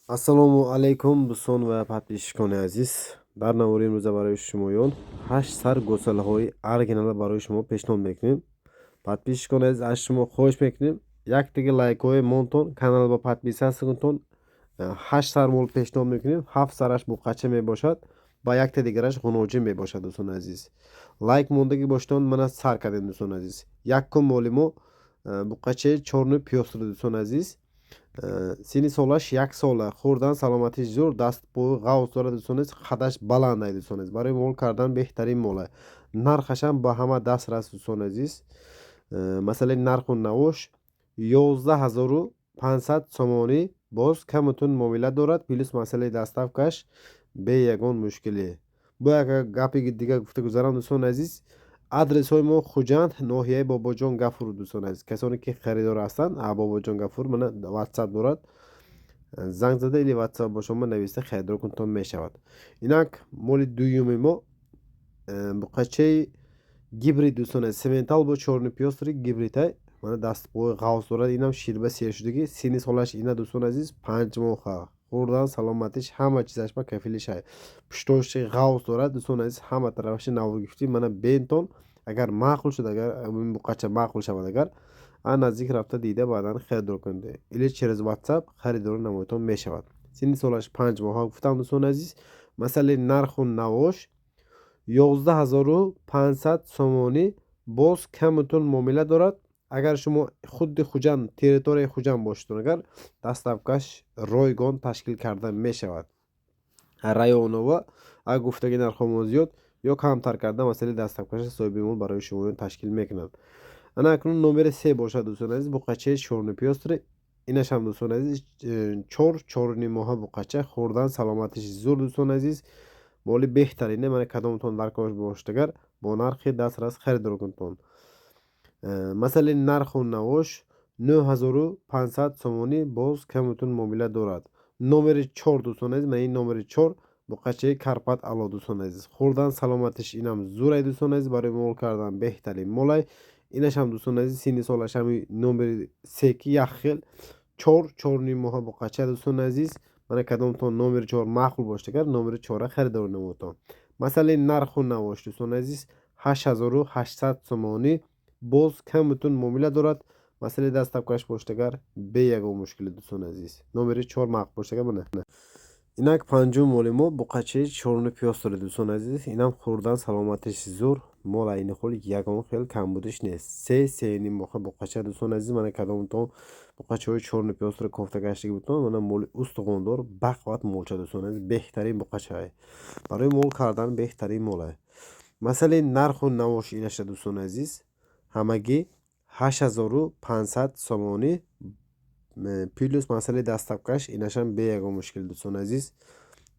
Ассалому алайкум дусон ва подписчикони азиз. Дар навори имрӯза барои шумоён 8 сар гӯсалҳои оригинал барои шумо пешниҳод мекунем. Подписчикони азиз, аз шумо хоҳиш мекунем як дига лайкҳои монтон, канал ба подписасиятон 8 сар мол пешниҳод мекунем. 7 сараш буқача мебошад, ба якта дигараш ғуноҷин мебошад. Дӯстони азиз, лайк мондаги боштон мана сар кардем. Дӯстони азиз, якум моли мо буқачаи чорну пиёстр. Дӯстони азиз, сини солаш 1 сола, хурдан саломатиш зур, дастпои ғавз дорад. Дӯстони азиз, қадаш баланд ай. Дӯстони азиз, барои мол кардан беҳтарин мол ай. Нархашам ба ҳама дастрас. Дӯстони азиз, масалаи нарху навош 11500 сомонӣ, боз камутун муомила дорад. плюс масалаи доставкаш бе ягон мушкиле. Бо як гапи дига гуфта гузарам. Дӯстони азиз, адресҳои мо Хуҷанд, ноҳияи Бобоҷон Гафур. Дӯстони азиз, касоне ки харидор ҳастанд, Бобоҷон Гафур мана WhatsApp дорад, занг зада или WhatsApp бо шумо нависта харидор кунтон мешавад. Инак моли дуюми мо буқачаи гибрид. Дӯстони азиз, сементал бо чорну пиёстри гибридай, мана дастпои ғавз дорад. Инам ширба сершудагӣ, сини солаш ина. Дӯстони азиз, 5 моҳа, хурдан саломатиш ҳама чизаш ба кафилиш ай. пуштоши ғавз дорад. Дӯстони азиз, ҳама тарафаши навгифтӣ мана бентон. Агар маъқул шуд, агар буқача маъқул шавад, агар наздик рафта дида баъдан харидор кунед или через WhatsApp харидор намоятон мешавад. сини солаш 5 моҳа гуфтам. Дӯстони азиз, масалаи нарху навош 11500 сомонӣ, боз камутун муомила дорад. агар шумо худи Хуҷанд, территорияи Хуҷанд бошедон, агар доставкаш ройгон ташкил карда мешавад. районова агар гуфтаги нархҳо зиёд ё камтар карда масалаи доставкаша соҳиби мол барои шумоён ташкил мекунад. ана акнун номери 3 бошад. Дӯстони азиз, буқачаи чорну пиёстри, инашам дӯстони азиз 4 моҳа буқача, хурдан саломатиши зур. Дӯстони азиз, моли беҳтарине. мана кадомтон даркош бошад, агар бо нархи дастрас харидор кунтон. масалаи нарху навош 9500 сомонӣ, боз камутун муомила дорад. номери 4. Дӯстони азиз, мана ин номери 4 буқачаи Карпат Ало. Дӯстони азиз, хурдан саломатиш инам зур ай. Дӯстони азиз, барои мол кардан беҳтарин мол ай. инашам дӯстони азиз, сини солаш ҳами номери 3 ки яхел 4 моҳа буқача. Дӯстони азиз, мана кадомтон номери 4 маъқул бошад, агар номери 4 харидор намоятон. масалаи нарху навош дӯстони азиз 8800 сомонӣ, боз камутун муомила дорад. масалаи доставкаш бошад, агар бе ягон мушкиле. Дӯстони азиз, номери 4 маъқул бошад, агар мана. инак панҷум моли мо буқачаи чорну пиёстри. Дӯстони азиз, инам хурдан саломатиши зур, мол айни холи ягон хел камбудиш нест. 3 моҳа буқача. Дӯстони азиз, мана кадомтон буқачаҳои чорну пиёстри кофтагаштагӣ бутон, мана моли устуғондор бақват молча. Дӯстони азиз, беҳтарин буқача ай. барои мол кардан беҳтарин мол ай. масалаи нарху навош инаша. Дӯстони азиз, ҳамагӣ 8500 сомонӣ, плюс масалаи доставкаш инашам бе ягон мушкил. Дӯстони азиз,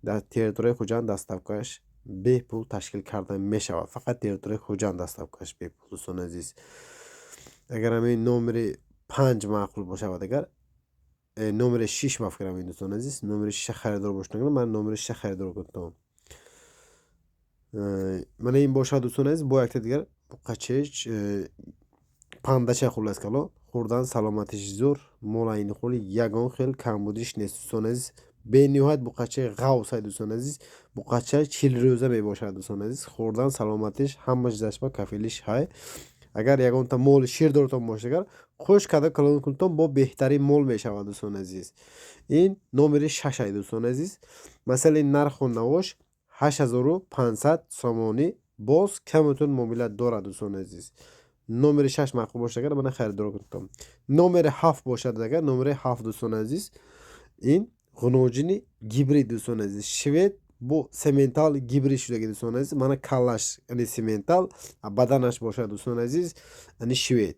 дар территорияи Хуҷанд доставкаш бе пул ташкил карда мешавад. фақат территорияи Хуҷанд доставкаш бе пул. Дӯстони азиз, агар ҳамин номери 5 маъқул бошавад, агар номери 6 мафкурам. Дӯстони азиз, номери 6 харидор бошад, ман номери 6 харидор кунтам. мана ин бошад. Дӯстони азиз, бо якта дигар буқачаи пандача хулас кало, хурдан саломатиши зур, мол айни холи ягон хел камбудиш нест. Дӯстони азиз, бениҳоят буқачаи ғавз ай. Дӯстони азиз, буқача 40 рӯза мебошад. Дӯстони азиз, хурдан саломатиш ҳама чизаш ба кафилиш ҳай. агар ягонта моли ширдортон бошад, агар хуш карда калон кунтон бо беҳтарин мол мешавад. Дӯстони азиз, ин номери 6 ай. Дӯстони азиз, масалаи нарху навош 8500 сомонӣ, боз камутун муомила дорад. Дӯстони азиз, номери 6 маъқул бошад, агар мана харидор кунтам. номери 7 бошад, агар номери 7. Дӯстони азиз, ин ғуноҷини гибрид. Дӯстони азиз, швед бо сементал гибрид шудагӣ. Дӯстони азиз, мана калаш ани сементал, баданаш бошад. Дӯстони азиз, ани швед,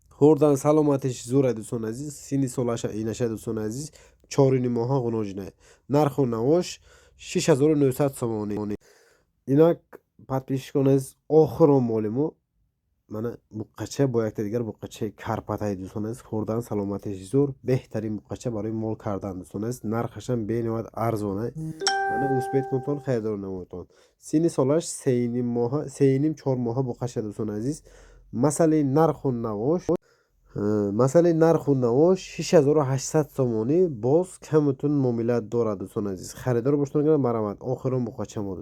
хурдан саломатиш зур ай. Дӯстони азиз, сини солаша инаша. Дӯстони азиз, 4 моҳа ғуноҷин ай. нарху навош 6900 сомонӣ. инак подписчикони азиз, охирон моли мо мана буқача бо якта дигар буқачаи Карпат ай. Дӯстони азиз, хурдан саломатиши зур, беҳтарин буқача барои мол кардан. Дӯстони азиз, нархашам бениҳоят арзон ай. мана успет кунтон харидор намоятон. сини солаш 3,5 4 моҳа буқача. Дӯстони азиз, масалаи нарху навош масъалаи нарху наво 6800 сомонӣ боз камутун муомила дорад дӯстон азиз. Харидор боштон гирам марҳамат. Охирон бухачамо.